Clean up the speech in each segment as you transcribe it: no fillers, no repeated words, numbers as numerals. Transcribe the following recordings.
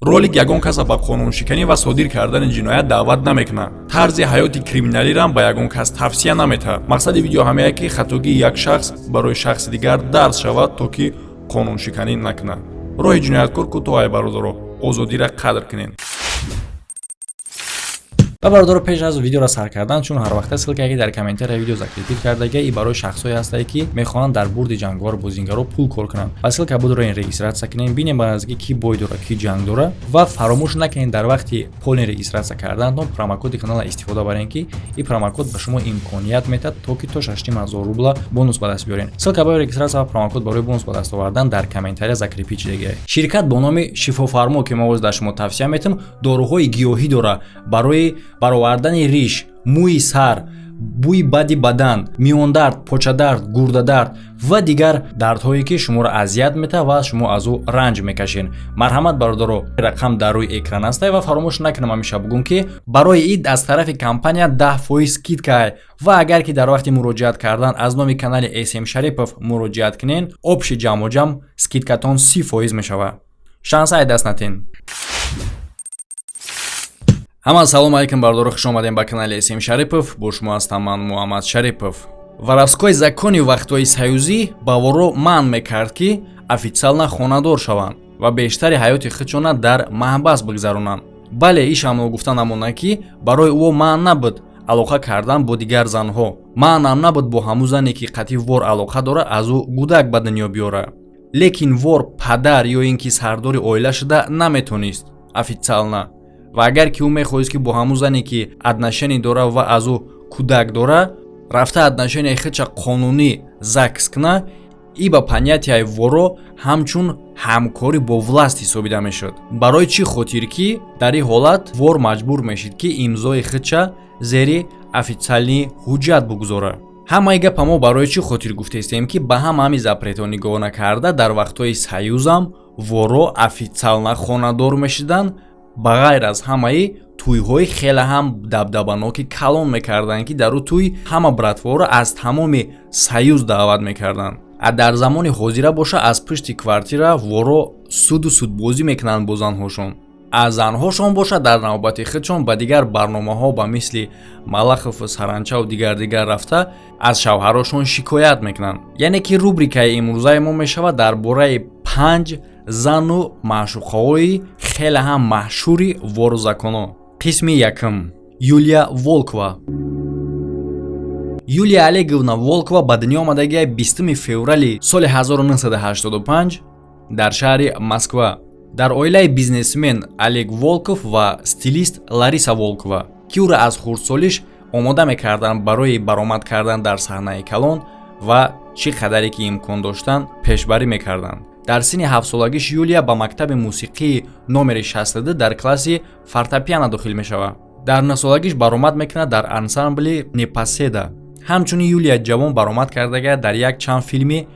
ролик ягон каса ба қонуншиканӣ ва содир кардани ҷиноят даъват намекунад. тарзи ҳаёти криминалиро ба ягон кас тавсия наметаҳад. мақсади видео ҳамае ки хатогии як шахс барои шахси дигар дарс шавад, то ки қонуншиканӣ накунад. роҳи ҷинояткор кӯтоҳ ай бародаро, озодиро қадр кунед. ва бародаро, пеш аз видеоро сар кардан, чун ҳар вақта ссилкаи дар комментарияи видео закрепит кардага и барои шахсое ҳастае ки мехоҳанд дар бурди ҷангвор бозингаро пул кор кунанд. ва ссилка будро ин регистратсия кунем, бинем ба наздики ки бой дора, ки ҷанг дора ва фаромӯш накунед дар вақти полни регистратсия кардантон промокоди канала истифода барен ки ин промокод ба шумо имконият метад то ки то 6000 рубла бонус ба даст биёрен. ссилка барои регистратсия ва промокод барои бонус ба даст овардан дар комментария закрепит шудагӣ. ширкат бо номи шифофармо ки мо дар шумо тавсия метем, доруҳои гиёҳӣ дора барои баровардани риш, мӯи сар, бӯи бади бадан, миёндард, почадард, гурдадард ва дигар дардҳое ки шуморо азият метавад ва шумо аз ӯ ранҷ мекашед. марҳамат бародаро, рақам дар рӯи экран аст ва фаромӯш накунам ҳамеша бугум ки барои ид аз тарафи компания 10% скидка ва агар ки дар вақти муроҷиат кардан аз номи канали SM Шарипов муроҷиат кунед, обши ҷамъоҷам скидкатон 30% мешавад. шансай даст натин. ҳама салом алейкум бародаро, хуш омадем ба канали SM Шарипов. бо шумо ҳастам ман Муҳаммад Шарипов. варавскои закони вақтҳои саюзӣ ба воро манъ мекард ки официална хонадор шаванд ва бештари ҳаёти худшона дар маҳбас бигзаронанд. бале, ишамро гуфта намонад ки барои ӯ манъ набуд алоқа кардан бо дигар занҳо. манъам набуд бо ҳамун зане ки қатъи вор алоқа дора аз ӯ гудак ба дунё биёра. лекин вор падар ё ин ки сардори оила шуда наметонист официална. ва агар ки ӯ мехоҳист ки бо ҳамун зане ки аднашени дора ва аз ӯ кӯдак дора рафта аднашени худша қонунӣ закс куна, и ба понятияи воро ҳамчун ҳамкорӣ бо власт ҳисобида мешуд. барои чӣ хотир ки дар ин ҳолат вор маҷбур мешид ки имзои худша зери официални ҳуҷҷат бугузора. ҳамаи гапа мо барои чӣ хотир гуфтаистем ки ба ҳамаи запретҳо нигоҳ накарда дар вақтҳои саюзам воро официална хонадор мешуданд, ба ғайр аз ҳамаи тӯйҳои хеле ҳам дабдабаноки калон мекарданд ки дар ӯ тӯй ҳама братворо аз тамоми саюз даъват мекарданд. дар замони ҳозира боша аз пушти квартира воро суду судбозӣ мекунанд бо занҳошон. аз занҳошон боша дар навбати худшон ба дигар барномаҳо ба мисли малахову саранчаву дигар рафта аз шавҳарошон шикоят мекунанд. яъне ки рубрикаи имрӯзаи мо мешавад дар бораи 5 зану маъшуқаҳои хеле ҳам маҳшури вору законо. қисми якум. Юлия Волкова. Юлия Олеговна Волкова ба дунё омадагии 20 феврали соли 1985 дар шаҳри Москва дар оилаи бизнесмен Олег Волков ва стилист Лариса Волкова, ки ӯро аз хурдсолиш омода мекарданд барои баромад кардан дар саҳнаи калон ва чӣ қадаре ки имкон доштанд пешбарӣ мекарданд. дар синни 7-солагиш Юлия ба мактаби мусиқии номери 62 дар класси фортепиано дохил мешавад. дар 9-солагиш баромад мекунад дар ансамбли Непоседа. ҳамчунин Юлия ҷавон баромад кардага дар як чанд филми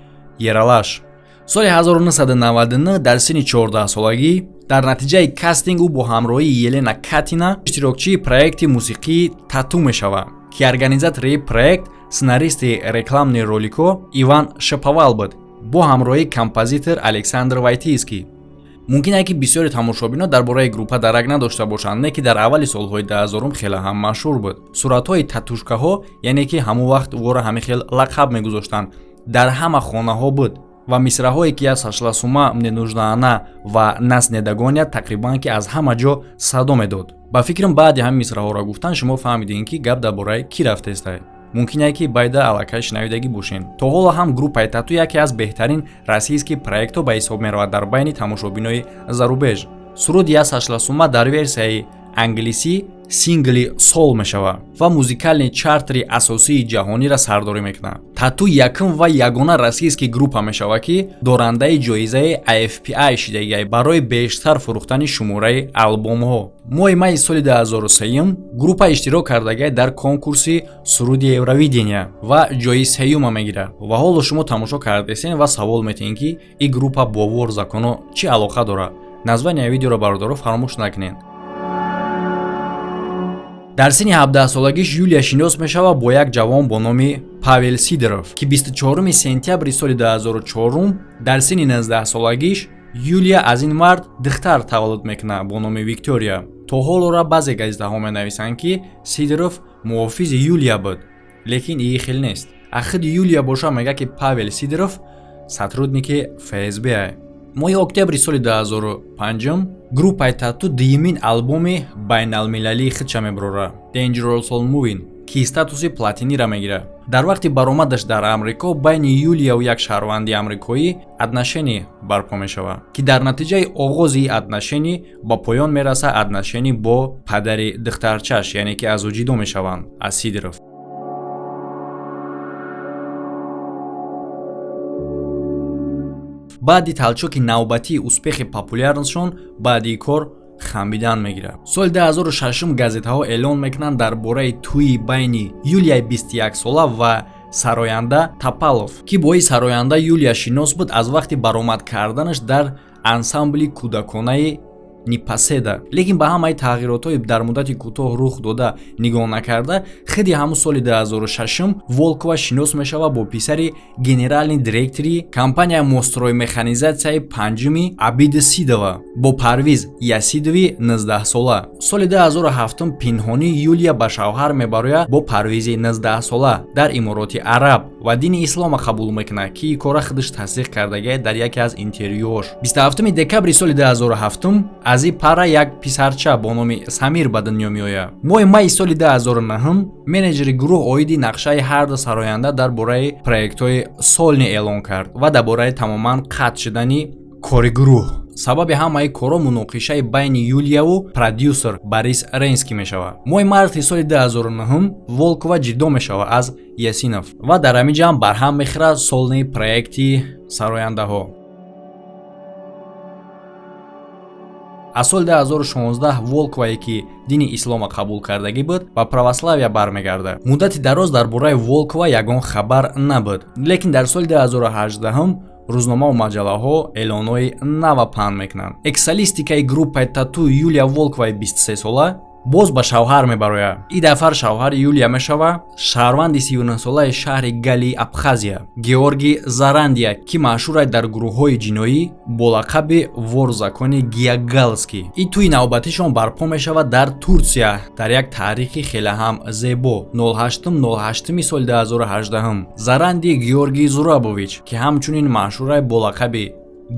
Ералаш. соли 1999 дар синни 14-солагӣ дар натиҷаи кастинг ӯ бо ҳамроҳии Елена Катина иштирокчии проекти мусиқии Тату мешавад, ки организатори проект сценаристи рекламни ролико Иван Шаповал буд бо ҳамроҳии композитор Александр Вайтийский. мумкин аст ки бисёри тамошобино дар бораи группа дарак надошта бошанд, не ки дар аввали солҳои 2000 хеле ҳам машҳур буд. суратҳои татушкаҳо, яъне ки ҳамон вақт ӯро ҳамин хел лақаб мегузоштанд, дар ҳама хонаҳо буд ва мисраҳое ки я сошла с ума, мне нужна она ва нас не догонят тақрибан ки аз ҳама ҷо садо медод. ба фикрам баъди ҳамин мисраҳоро гуфтан шумо фаҳмидем ки гап дар бораи кӣ рафтеста. мумкин аст ки байда аллакай шунавидаги бошен. то ҳоло ҳам группаи Тату яке аз беҳтарин российский проектҳо ба ҳисоб меравад дар байни тамошобинои зарубеж. суруди я сошла с ума дар версияи англисӣ сингли сол мешавад ва музикальни чартри асосии ҷаҳониро сардорӣ мекунад. Тату якум ва ягона российский группа мешавад ки дорандаи ҷоизаи AFPI шудагӣ барои бештар фурӯхтани шумораи албомҳо. моҳи майи соли 2003 группа иштирок кардагӣ дар конкурси суруди Евровидения ва ҷои сеюма мегирад. ва ҳоло шумо тамошо кардесен ва савол метиҳед ки ин группа бо вор законо чӣ алоқа дорад. названияи видеоро бародаро фаромӯш накунед. дар синни 17-солагиш Юлия шинос мешавад бо як ҷавон бо номи Павел Сидоров, ки 24 сентябри соли 2004 дар синни 19-солагиш Юлия аз ин мард духтар таваллуд мекунад бо номи Виктория. То ҳолора баъзе газетаҳо менависанд ки Сидоров муҳофизи Юлия буд, лекин ин хел нест. Ахид Юлия боша мегӯяд ки Павел Сидоров сотрудники ФСБ аст. моҳи октябри соли 2005 группаи Тату дуюмин албоми байналмилалии худша мебарорад Dangerous Soul Moving, ки статуси платинира мегирад. дар вақти баромадаш дар Амрико байни Юлия ва як шаҳрванди амрикоӣ аднашенӣ барпо мешавад, ки дар натиҷаи оғози ин аднашенӣ ба поён мерасад аднашенӣ бо падари духтарчаш, яъне ки аз ӯ ҷудо мешаванд, аз Сидоров. баъди талчоки навбатии успехи популярнашон баъди кор хамидан мегирад. соли 2006 газетаҳо эълон мекунанд дар бораи тӯйи байни Юлияи 21 сола ва сароянда Топалов, ки бо ин сароянда Юлия шинос буд аз вақти баромад карданаш дар ансамбли кӯдаконаи Нипаседа. лекин ба ҳамаи тағйиротҳои дар муддати кӯтоҳ рух дода нигоҳ накарда, хиди ҳамун соли 2006 Волкова шинос мешавад бо писари генерални директори компанияи мострой механизатсияи панҷуми Абид Сидова бо Парвиз Ясидови 19 сола. соли 2007 пинҳонӣ Юлия ба шавҳар мебарояд бо Парвизи 19 сола дар Имороти Араб ва дини ислома қабул мекунад, ки ин кора худаш тасдиқ кардагӣ дар яке аз интервюҳош. 27 декабри соли 2007 аз ин пара як писарча бо номи Самир ба дунё меояд. моҳи майи соли 2009 менеҷери гурӯҳ оиди нақшаи ҳарду сароянда дар бораи проектҳои солни эълон кард ва дар бораи тамоман қатъ шудани кори гурӯҳ. сабаби ҳамаи корҳо муноқишаи байни Юлияву продюсер Борис Ренский мешавад. моҳи марти соли 2009 Волкова ҷидо мешавад аз Ясинов ва дар ҳамин ҷамъ барҳам мехӯрад солни проекти сарояндаҳо. аз соли 2016 Волковае ки дини ислома қабул кардагӣ буд ба православия бармегардад. муддати дароз дар бораи Волкова ягон хабар набуд, лекин дар соли 2018 рӯзномаву маҷаллаҳо эълонои нава паҳн мекунанд. Экс-солистикаи группаи Тату Юлия Волковаи 23 сола боз ба шавҳар мебарояд. ин дафъар шавҳари Юлия мешавад шаҳрванди 39 солаи шаҳри Гали, Абхазия, Георгий Зарандия, ки маъшҳур аст дар гурӯҳҳои ҷиноӣ бо лақаби ворзакони Гиягалский. ин тӯи навбатишон барпо мешавад дар Турсия дар як таърихи хеле ҳам зебо 08 соли 2018. Заранди Георгий Зурабович, ки ҳамчунин маъшҳур аст бо лақаби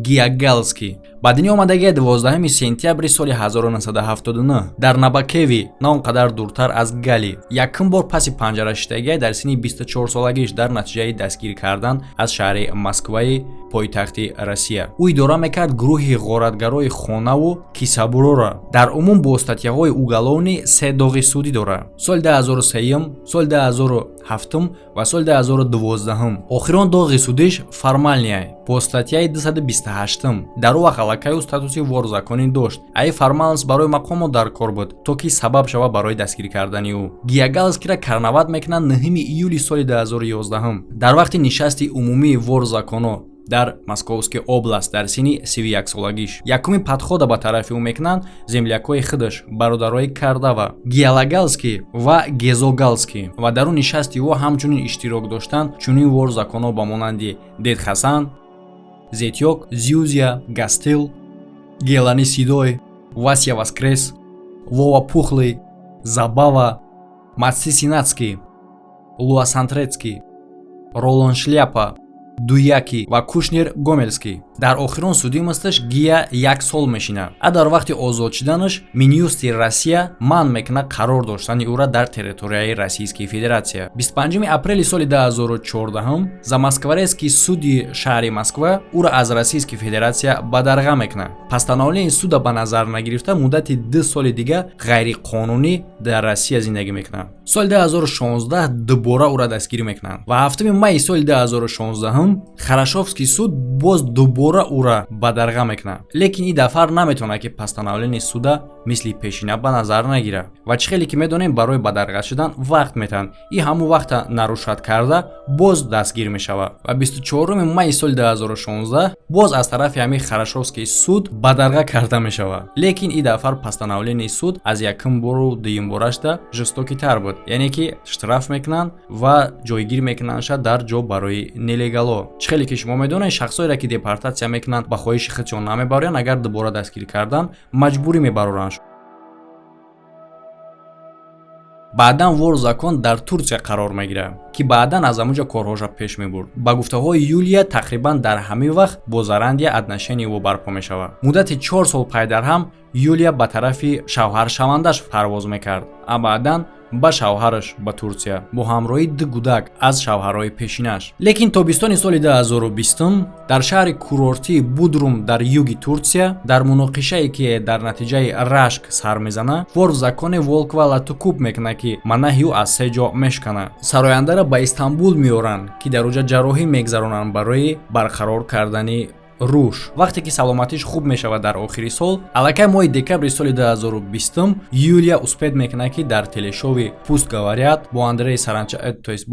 Гиягалский, ба дунё омадагӣ 12 сентябри соли 1979 дар Набакеви, на он қадар дуртар аз Гали, якум бор паси панҷарашитагӣ дар синни 24 солагиш дар натиҷаи дастгир кардан аз шаҳри Москваи пойтахти Россия. ӯ идора мекард гурӯҳи ғоратгарои хонаву кисабурора. дар умум бо статьяҳои уголовни 3 доғи судӣ дорад. соли 2003, соли 2007 ва соли 2012. охирон доғи судиш формальния бо статьяи 228. дар ӯ вақт аллакай ӯ статуси ворзаконӣ дошт. ай формалнс барои мақомо дар кор буд, то ки сабаб шавад барои дастгирӣ кардани ӯ. Гиягалскийро карнавад мекунанд 9 июли соли 2011 дар вақти нишасти умумии ворзаконо дар Московский област дар синни 31 солагиш. якуми падхода ба тарафи ӯ мекунанд землякои худаш, бародарои Кардава, Гиялагалский ва Гезогалский, ва дар ӯ нишасти ӯ ҳамчунин иштирок доштанд чунин ворзаконҳо ба монанди Дед Хасан, Зетёк, Зюзя, Гастил, Гелани Сидой, Вася Воскрес, Вова Пухлый, Забава, Матси Синацкий, Луа Сантрецкий, Ролан Шляпа, Дуяки ва Кушнер Гомельский. дар охирон судӣ масташ Гия 1 сол мешинад. а дар вақти озод шуданаш Минюсти Россия манъ мекунад қарор доштани ӯра дар территорияи Российской Федератсия. 25 апрели соли 2014 Замоскворецкий суди шаҳри Москва ӯра аз Российской Федератсия бадарға мекунад. постановлени суда ба назар нагирифта муддати 2 соли дига ғайриқонунӣ дар Россия зиндагӣ мекунад. соли 2016 дубора ӯра дастгирӣ мекунад ва 7 майи соли 2016 Харашовский суд боз дубора ӯра бадарға мекунад. лекин ин дафъар наметавонад ки постановлени суда мисли пешина ба назар нагирад ва чӣ хеле ки медонем барои бадарға шудан вақт метаҳанд. ин ҳамун вақта нарушад карда боз дастгир мешавад ва 24 майи соли 2016 боз аз тарафи ҳамин Харашовский суд бадарға карда мешавад. лекин ин дафъар постановлени суд аз якум бору дуюм борашда жестокитар буд, яъне ки штраф мекунанд ва ҷойгир мекунандша дар ҷо барои нелегало. чӣ хеле ки шумо медонед шахсоеро ки депортатсия депортация мекунанд, ба хоҳиши худшон намебароянд, агар дубора дастгирӣ кардан маҷбурӣ мебароранд. баъдан вору закон дар Турсия қарор мегирад, ки баъдан аз амуҷа корҳоша пеш мебурд. Ба гуфтаҳои Юлия тақрибан дар ҳамин вақт бо Зарандия отношенияи ӯ барпо мешавад. Муддати 4 сол пайдар ҳам Юлия ба тарафи шавҳаршавандаш парвоз мекард, а баъдан ба шавҳараш ба Турсия бо ҳамроҳии ду кӯдак аз шавҳарҳои пешинаш. Лекин тобистони соли 2020 дар шаҳри курортии Будрум дар юги Турсия, дар муноқишае ки дар натиҷаи рашк сар мезана, вору закони Волкова латукуб мекунад ки манаҳи ӯ аз се ҷо мешканад. Сарояндаро ба Истанбул меоранд, ки дар оҷа ҷарроҳӣ мегзаронанд барои барқарор кардани руш. Вақте ки саломатиш хуб мешавад дар охири сол, аллакай моҳи декабри соли 2020 Юлия успед мекунад ки дар телешоуи Пуст говорят бо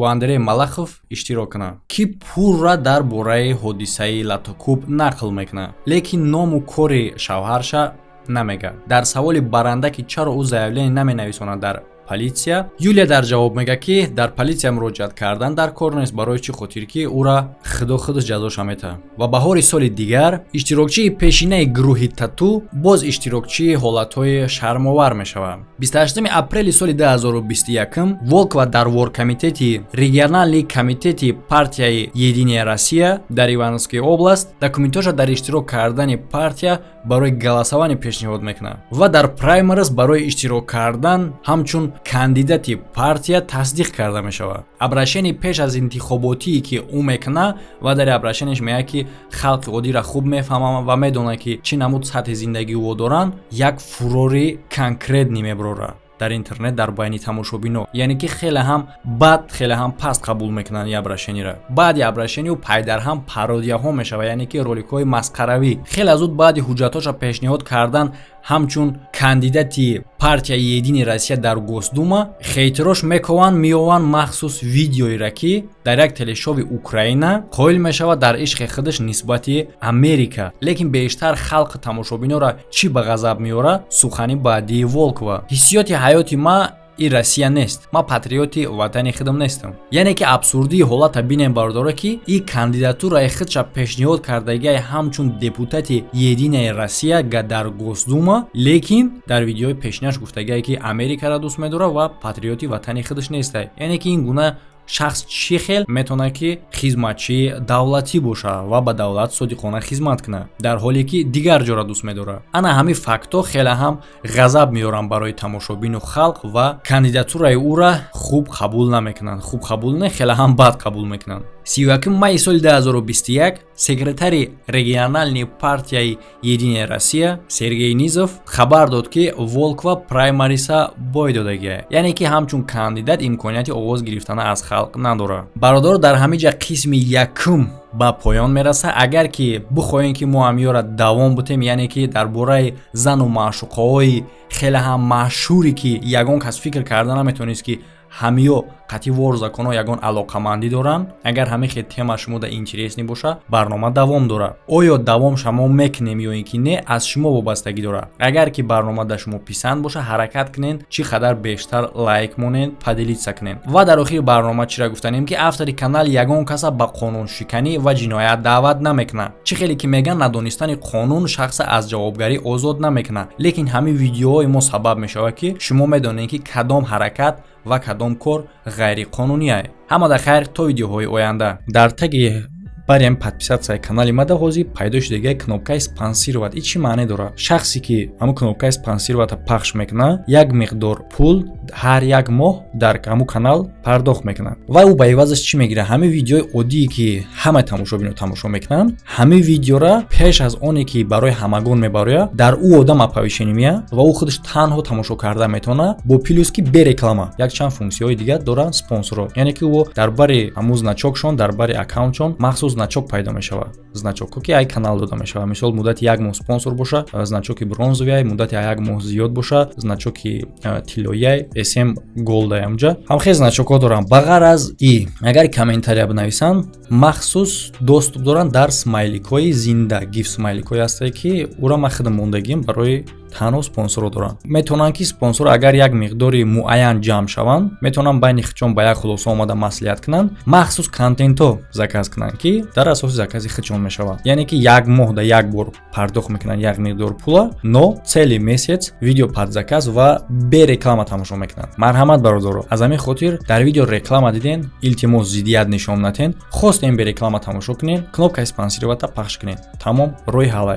Андрей Малахов иштирок кунад, ки пурра дар бораи ҳодисаи латукуб нақл мекунад, лекин ному кори шавҳарша намегӯяд. Дар саволи баранда ки чаро ӯ заявление наменависонад дар полиция, Юлия дар ҷавоб мегӯяд ки дар полиция муроҷиат кардан дар кор нест, барои чӣ хотир ки ӯра худо ҷазоша метаҳад. Ва баҳори соли дигар иштирокчии пешинаи гурӯҳи Тату боз иштирокчии ҳолатҳои шармовар мешавад. 28 апрели соли 2021 Волкова дар Воркомитети регионални комитети партияи Единая Россия дар Ивановская област документоша дар иштирок кардани партия барои галасовани пешниҳод мекунад ва дар праймериз барои иштирок кардан ҳамчун кандидати партия тасдиқ карда мешавад. Обращение пеш аз интихоботие ки ӯ мекунад ва дар обращениеш мегӯяд ки халқи оддиро хуб мефаҳмам ва медонад ки чӣ намуд сатҳи зиндагии ӯ доранд, як фурори конкретни мебарорад дар интернет дар байни тамошобино, яъне ки хеле ҳам бад, хеле ҳам паст қабул мекунанд ин обращениеро. баъди обращение пайдар ҳам пародияҳо мешавад, яъне ки роликҳои масхаравӣ. хеле зуд баъди ҳуҷҷатҳоша пешниҳод кардан ҳамчун кандидати партияи Единая Россия дар Госдума хейтирош мекованд, меованд махсус видеоеро ки дар як телешови Украина қоил мешавад дар ишқи худаш нисбати Америка. Лекин бештар халқи тамошобиноро чӣ ба ғазаб меорад? Сухани баъдии Волкова. ҳиссиёти ҳаёти ма и Россия нест, ма патриоти ватани худам нестам. Яъне ки абсурдии ҳолата бинем бардора ки и кандидатураи худша пешниҳод кардагиай ҳамчун депутати Единая Россия дар Госдума, лекин дар видеои пешинаш гуфтагиай ки Америкаро дӯст медорад ва патриоти ватани худаш нестай. Яъне ки ин гуна шахс чӣ хел метавонад ки хизматчии давлатӣ бошад ва ба давлат содиқона хизмат кунад, дар ҳоле ки дигар ҷоро дӯст медорад. ана ҳамин фактҳо хеле ҳам ғазаб меоранд барои тамошобину халқ ва кандидатураи ӯра хуб қабул намекунанд. Хуб қабул не, хеле ҳам бад қабул мекунанд. 31 майи соли 2021 секретари региональной партияи Единая Россия Сергей Низов хабар дод ки Волкова праймариса бой додагиай, яъне ки ҳамчун кандидат имконияти овоз гирифтана аз халқ надорад. бародор дар ҳамиҷа қисми якум ба поён мераса. агар ки бихоҳем ки мо ҳамёра давом бутем, яъне ки дар бораи зану маъшуқаҳои хеле ҳам маъшҳуре ки ягон кас фикр карда наметавонист ки ҳамиё қатъи вору законҳо ягон алоқамандӣ доранд. агар ҳамин хел тема шумо да интересни боша, барнома давом дорад. оё давом шумо мекунем ё ин ки не, аз шумо вобастагӣ дорад. агар ки барнома да шумо писанд боша, ҳаракат кунен чӣ қадар бештар лайк монен, поделитса кунен. ва дар охири барнома чира гуфтанем ки автори канал ягон каса ба қонуншиканӣ ва ҷиноят даъват намекунад. чӣ хеле ки меган надонистани қонун шахса аз ҷавобгарӣ озод намекунад, лекин ҳамин видеоҳои мо сабаб мешавад ки шумо медонед ки кадом ҳаракат ва кадом кор ғайриқонунӣ. ҳамада хайр, то видеоҳои оянда. дар таги барем подписатсияи канали ма да ҳозир пайдо шудагиай кнопкаи спонсировать. ин чӣ маъне дорад? шахсе ки ҳамун кнопкаи спонсироватро пахш мекунад, як миқдор пул ҳар як моҳ дар ҳамун канал пардохт мекунад ва ӯ ба ивазаш чӣ мегирад? ҳамин видеои оддие ки ҳама тамошобино тамошо мекунанд, ҳамин видеора пеш аз оне ки барои ҳамагон мебарояд, дар ӯ одам оповещение меяд ва ӯ худаш танҳо тамошо карда метавонад, бо плюс ки бе реклама. якчанд функсияҳои дигар дорад спонсорҳо, яъне ки ӯ дар бари ҳамун значокшон, дар бари аккаунтшон махсус значок пайдо мешавад. значокҳо ки ай канал дода мешавад. мисол муддати як моҳ спонсор боша, значоки бронзовия, муддати як моҳ зиёд боша, значоки тиллояй, SM голда амҷа. ҳамхел значокҳо доранд. ба ғайр аз и агар комментария бинависанд, махсус доступ доранд дар смайликҳои зинда, гиф смайликҳое ҳастае ки ӯро ма худам мондагием барои танҳо спонсорро доранд. Метавонанд ки спонсор агар як миқдори муайян ҷамъ шаванд, метавонанд байни хичон ба як хулоса омада маслиҳат кунанд, махсус контентҳо заказ кунанд ки дар асоси закази хичон мешавад. Яъне ки як моҳ да як бор пардохт мекунанд як миқдор пула, но цели месяц видео подзаказ ва бе реклама тамошо мекунанд. Марҳамат бародаро, аз ҳамин хотир дар видео реклама диден, илтимос зиддият нишон натен, хостем бе реклама тамошо кунен, кнопкаи спонсировата пахш кунен. Тамом, роҳи ҳалай.